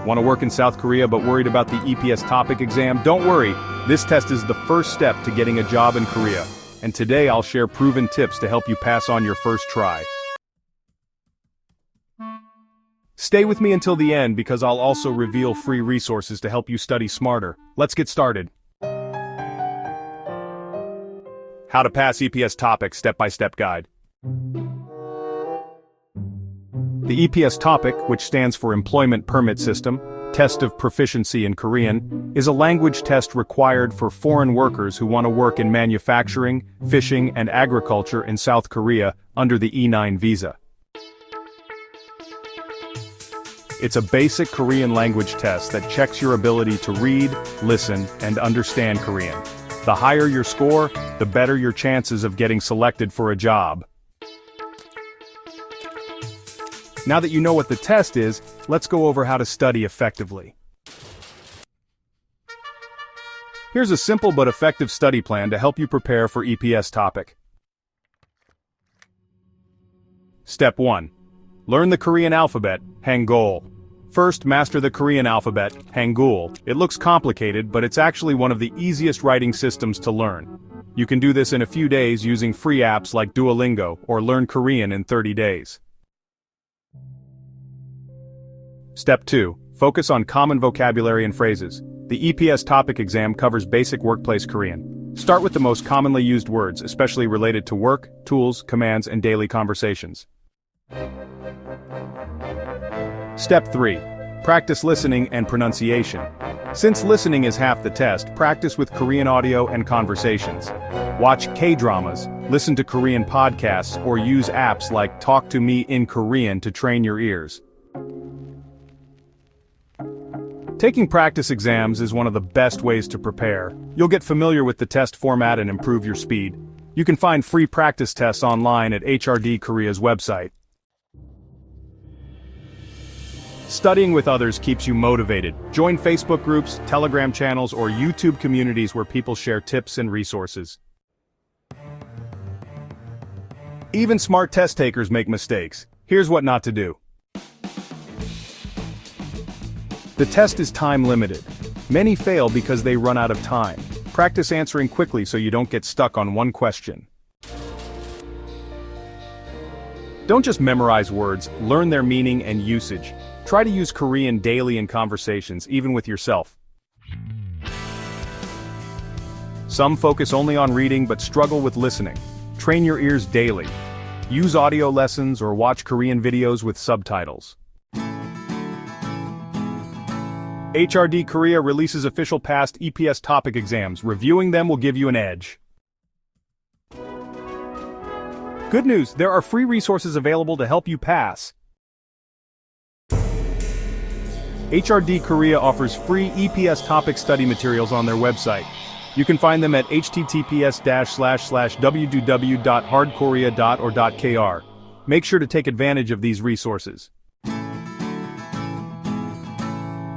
Want to work in South Korea but worried about the EPS-TOPIK exam? Don't worry, this test is the first step to getting a job in Korea. And today I'll share proven tips to help you pass on your first try. Stay with me until the end because I'll also reveal free resources to help you study smarter. Let's get started. How to pass EPS-TOPIK step-by-step guide. The EPS-TOPIK, which stands for Employment Permit System, Test of Proficiency in Korean, is a language test required for foreign workers who want to work in manufacturing, fishing, and agriculture in South Korea under the E9 visa. It's a basic Korean language test that checks your ability to read, listen, and understand Korean. The higher your score, the better your chances of getting selected for a job. Now that you know what the test is, let's go over how to study effectively. Here's a simple but effective study plan to help you prepare for EPS-TOPIK. Step 1. Learn the Korean alphabet, Hangul. First, master the Korean alphabet, Hangul. It looks complicated, but it's actually one of the easiest writing systems to learn. You can do this in a few days using free apps like Duolingo, or learn Korean in 30 days. Step 2. Focus on common vocabulary and phrases. The EPS-TOPIK exam covers basic workplace Korean. Start with the most commonly used words, especially related to work, tools, commands, and daily conversations. Step 3. Practice listening and pronunciation. Since listening is half the test, practice with Korean audio and conversations. Watch K-dramas, listen to Korean podcasts, or use apps like Talk to Me in Korean to train your ears. Taking practice exams is one of the best ways to prepare. You'll get familiar with the test format and improve your speed. You can find free practice tests online at HRD Korea's website. Studying with others keeps you motivated. Join Facebook groups, Telegram channels, or YouTube communities where people share tips and resources. Even smart test takers make mistakes. Here's what not to do. The test is time-limited. Many fail because they run out of time. Practice answering quickly so you don't get stuck on one question. Don't just memorize words, learn their meaning and usage. Try to use Korean daily in conversations, even with yourself. Some focus only on reading but struggle with listening. Train your ears daily. Use audio lessons or watch Korean videos with subtitles. HRD Korea releases official past EPS-TOPIK exams. Reviewing them will give you an edge. Good news, there are free resources available to help you pass. HRD Korea offers free EPS-TOPIK study materials on their website. You can find them at https://www.hardkorea.or.kr. Make sure to take advantage of these resources.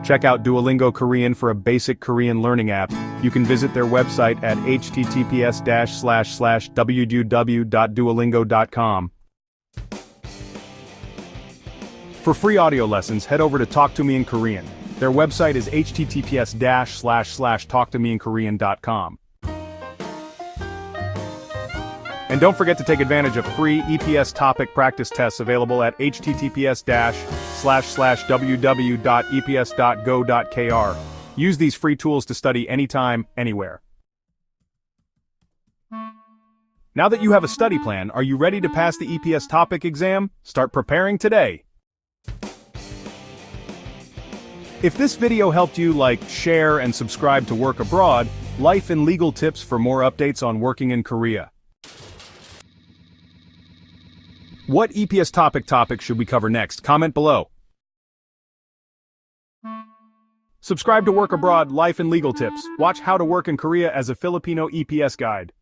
Check out Duolingo Korean for a basic Korean learning app. You can visit their website at https://www.duolingo.com. For free audio lessons, head over to Talk to Me in Korean. Their website is https://talktomeinkorean.com. And don't forget to take advantage of free EPS-TOPIK practice tests available at https://www.eps.go.kr. Use these free tools to study anytime, anywhere. Now that you have a study plan, are you ready to pass the EPS-TOPIK exam? Start preparing today. If this video helped you, share, and subscribe to Work Abroad, Life and Legal Tips for more updates on working in Korea. What EPS-TOPIK topic should we cover next? Comment below. Subscribe to Work Abroad, Life and Legal Tips. Watch How to Work in Korea as a Filipino EPS Guide.